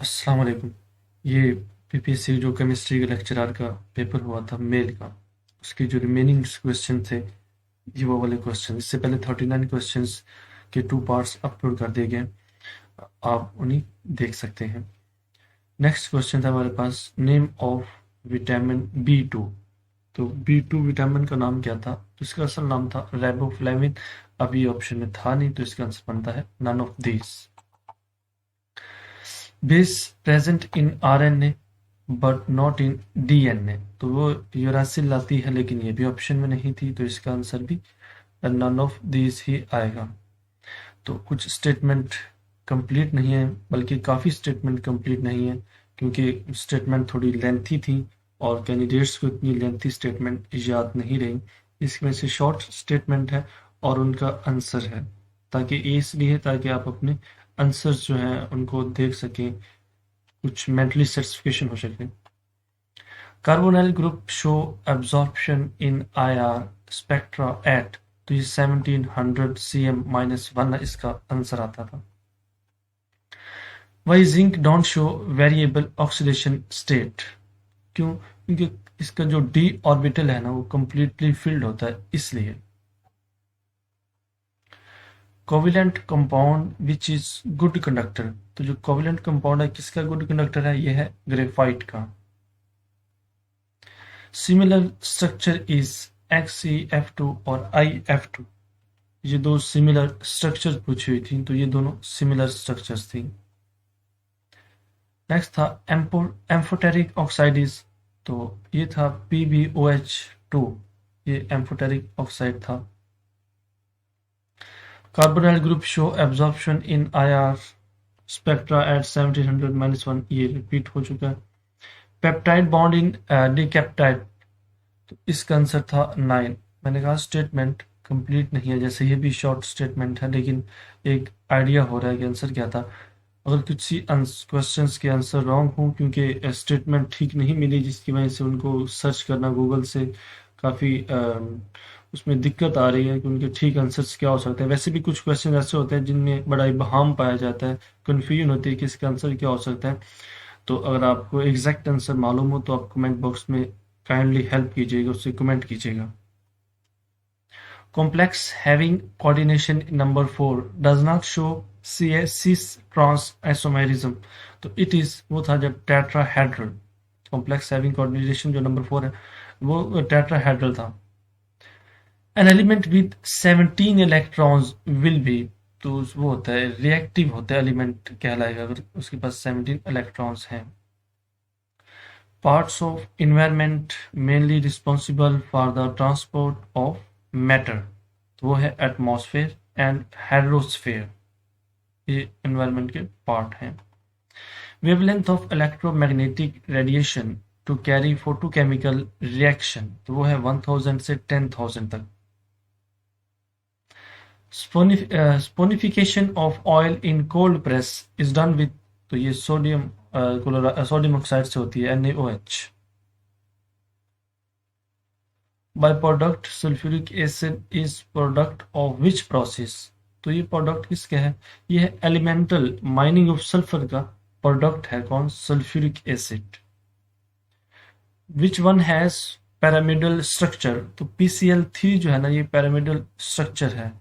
अस्सलाम वालेकुम। ये पीपीएससी जो केमिस्ट्री के लेक्चरर का पेपर हुआ था मेल का, उसके जो रिमेनिंग क्वेश्चन थे ये वो वाले क्वेश्चन। इससे पहले 39 क्वेश्चंस के 2 पार्ट्स अपलोड कर दिए गए, आप उन्हें देख सकते हैं। नेक्स्ट क्वेश्चन था हमारे पास, नेम ऑफ विटामिन बी 2। तो बी 2 विटामिन का नाम क्या था? तो इसका असल नाम था रेबोफ्लेविन। अभी ऑप्शन में था नहीं, तो इसका आंसर बनता है none of this. Base present in RNA but not in DNA. तो वो यूरासिल लाती है, लेकिन ये भी ऑप्शन में नहीं थी, तो इसका आंसर भी नन ऑफ दीज ही आएगा। तो कुछ स्टेटमेंट कंप्लीट नहीं है, बल्कि काफ़ी स्टेटमेंट कंप्लीट नहीं है, क्योंकि स्टेटमेंट थोड़ी लेंथी थी और कैंडिडेट्स को इतनी लेंथी स्टेटमेंट याद नहीं रही। इसमें से शॉर्ट स्टेटमेंट है और उनका आंसर है, ताकि इसलिए ताकि आप अपने आंसर्स जो हैं उनको देख सकें, कुछ मेंटली सेटिस्फिकेशन हो सके। Carbonyl group show absorption in IR spectra at. तो ये 1700 cm-1 इसका आंसर आता था। Why zinc don't show variable oxidation state. क्यों? क्योंकि इसका जो डी ऑर्बिटल है ना, वो कंप्लीटली फिल्ड होता है, इसलिए। Covalent compound which is good conductor. तो जो कोविलेंट कंपाउंड है किसका गुड कंडक्टर है? ये है ग्रेफाइट का। सिमिलर स्ट्रक्चर इज XeF2 और IF2। ये दो सिमिलर स्ट्रक्चर पूछी हुई थी, तो ये दोनों सिमिलर स्ट्रक्चर्स थी। नेक्स्ट था एम्फोटेरिक ऑक्साइड्स। तो ये था PbOH2, ये एम्फोटेरिक ऑक्साइड था। Carbonyl group show absorption in IR spectra at 1700-1, ये रिपीट हो चुका है। पेप्टाइड बॉन्ड इन डिकैप्टाइड, तो इसका आंसर था 9। मैंने कहा स्टेटमेंट कंप्लीट नहीं है, जैसे ये भी शॉर्ट स्टेटमेंट है, लेकिन एक आइडिया हो रहा है कि आंसर क्या था। अगर किसी क्वेश्चंस के आंसर रॉन्ग हो, क्योंकि स्टेटमेंट ठीक नहीं मिली, जिसकी वजह से उनको सर्च करना गूगल से काफ़ी उसमें दिक्कत आ रही है कि उनके ठीक आंसर्स क्या हो सकते हैं। वैसे भी कुछ क्वेश्चन ऐसे होते हैं जिनमें बड़ा इबहम पाया जाता है, कन्फ्यूजन होती है कि इसका आंसर क्या हो सकता है। तो अगर आपको एग्जैक्ट आंसर मालूम हो तो आप कमेंट बॉक्स में काइंडली हेल्प कीजिएगा, उससे कमेंट कीजिएगा। Complex having coordination number 4 does not show cis trans isomerism। तो it is वो था जब टेट्राहेड्रल। कॉम्प्लेक्स हैविंग कोऑर्डिनेशन जो नंबर 4 है वो टेट्राहेड्रल था। An element with 17 electrons will be, तो वो होता है रिएक्टिव होता है एलिमेंट कहलाएगा अगर उसके पास 17 इलेक्ट्रॉन्स हैं। Parts of environment mainly responsible for the transport of matter, तो वो है एटमॉस्फेयर एंड हेड्रोस्फेयर, ये एनवायरनमेंट के पार्ट हैं। Wavelength of electromagnetic radiation to carry photochemical reaction, तो वो है 1000 से 10,000 तक। Saponification of oil in cold press is done with, तो ये सोडियम ऑक्साइड से होती है, NaOH। By product sulphuric acid is product of which process, तो ये प्रोडक्ट किसका है? ये है एलिमेंटल माइनिंग ऑफ सल्फर का प्रोडक्ट है, कौन? Sulphuric acid. Which one has pyramidal structure, तो PCl3 जो है ना, ये पैरामिडल स्ट्रक्चर है।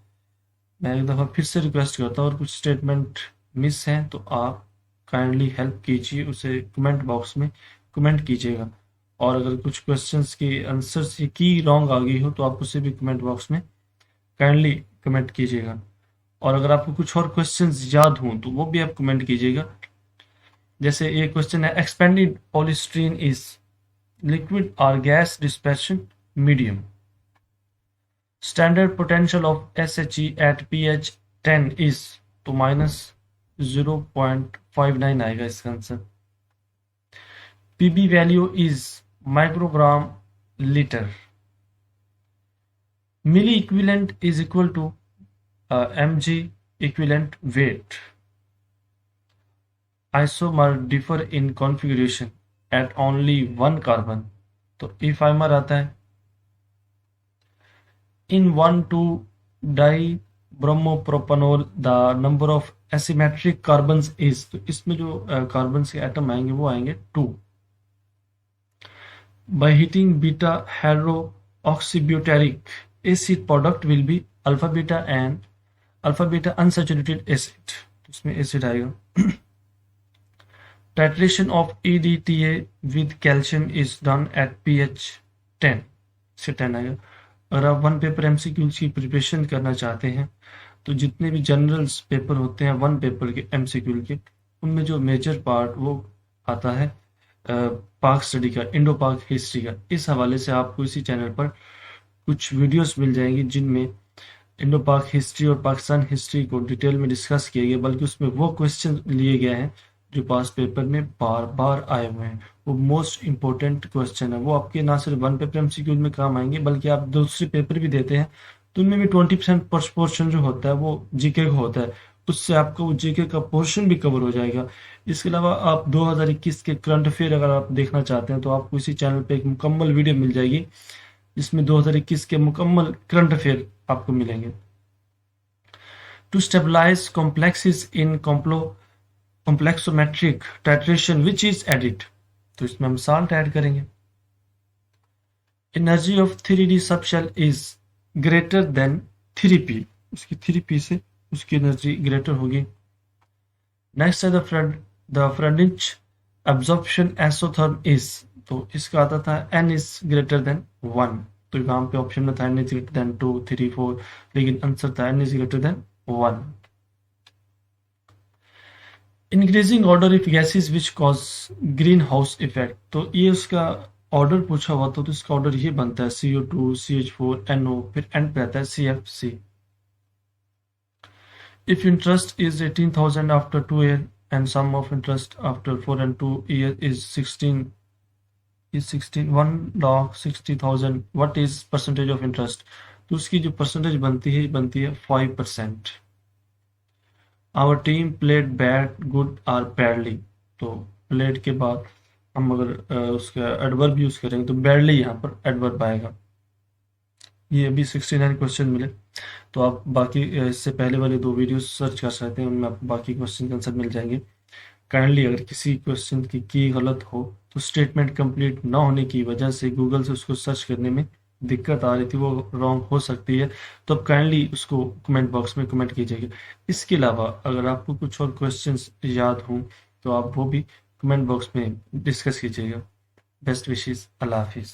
मैं एक दफ़ा फिर से रिक्वेस्ट करता हूँ, और कुछ स्टेटमेंट मिस हैं तो आप काइंडली हेल्प कीजिए, उसे कमेंट बॉक्स में कमेंट कीजिएगा। और अगर कुछ क्वेश्चंस के आंसर से की रॉन्ग आ गई हो तो आप उसे भी कमेंट बॉक्स में काइंडली कमेंट कीजिएगा। और अगर आपको कुछ और क्वेश्चंस याद हों तो वो भी आप कमेंट कीजिएगा। जैसे ये क्वेश्चन है, एक्सपेंडेड पॉलीस्टीरीन इज लिक्विड और gas dispersion medium. Standard potential of SHE at pH 10 is, तो -0.59 आएगा इसका answer. PB value is microgram litre. Milliequivalent is equal to mg equivalent weight. Isomer differ in configuration at only 1 carbon, तो epimer आता है in 1,2-dibromopropanol the number of asymmetric carbons is, तो इसमें जो carbons के atom आएंगे वो आएंगे 2. By heating beta hydroxybutyric acid, product will be alpha beta and alpha beta unsaturated acid, तो इसमें एसिड आएगा. Titration of EDTA with calcium is done at pH 10 से 10 आएगा. अगर आप वन पेपर एमसीक्यूज की प्रिपरेशन करना चाहते हैं तो जितने भी जनरल्स पेपर होते हैं वन पेपर के एमसीक्यू के, उनमें जो मेजर पार्ट वो आता है पाक स्टडी का, इंडो पाक हिस्ट्री का. इस हवाले से आपको इसी चैनल पर कुछ वीडियोस मिल जाएंगी जिनमें इंडो पाक हिस्ट्री और पाकिस्तान हिस्ट्री को डिटेल में डिस्कस किया गया, बल्कि उसमें वो क्वेश्चन लिए गए हैं जो पास पेपर में बार बार आए हुए हैं. वो मोस्ट इंपॉर्टेंट क्वेश्चन है, वो आपके ना सिर्फ वन पेपर एमसीक्यू में काम आएंगे बल्कि आप दूसरे पेपर भी देते हैं तो उनमें भी 20% पोर्शन जो होता है वो जीके का होता है, उससे आपका वो जीके का पोर्शन भी कवर हो जाएगा. इसके अलावा आप 2021 के करंट अफेयर अगर आप देखना चाहते हैं तो आपको इसी चैनल पे एक मुकम्मल वीडियो मिल जाएगी जिसमें 2021 के मुकम्मल करंट अफेयर आपको मिलेंगे. To stabilise complexes in complexometric titration which is added, तो इसमें हम साल्ट ऐड करेंगे. Energy of 3D subshell is greater than 3p, उसकी 3p से उसकी एनर्जी ग्रेटर होगी. नेक्स्ट है the French absorption isotherm is, तो इसका आता था n इज ग्रेटर देन 1, तो यहाँ पे ऑप्शन में था n इज ग्रेटर देन 2, 3, 4, लेकिन आंसर था n is greater then 1. Increasing order if gases which cause green house effect, तो ये उसका ऑर्डर पूछा हुआ तो इसका ऑर्डर ये बनता है CO2, CH4, NO, फिर एंड पे आता है CFC. If interest is 18,000 after 2 years and sum of interest after 4 and 2 years is 1,60,000, what is percentage of interest? तो उसकी जो परसेंटेज बनती है 5%. Our team played bad, good or badly, तो played के बाद हम अगर उसका एडवर्ब यूज करेंगे तो बैडली यहाँ पर एडवर्ब आएगा. ये अभी 69 क्वेश्चन मिले, तो आप बाकी इससे पहले वाले 2 वीडियो सर्च कर सकते हैं, उनमें आपको बाकी क्वेश्चन के आंसर मिल जाएंगे. काइंडली अगर किसी क्वेश्चन की गलत हो तो स्टेटमेंट कंप्लीट ना होने की वजह से गूगल से उसको सर्च करने में दिक्कत आ रही थी, वो रॉन्ग हो सकती है, तो आप काइंडली उसको कमेंट बॉक्स में कमेंट कीजिएगा. इसके अलावा अगर आपको कुछ और क्वेश्चंस याद हों तो आप वो भी कमेंट बॉक्स में डिस्कस कीजिएगा. बेस्ट विशेस, अल्लाह हाफिज़.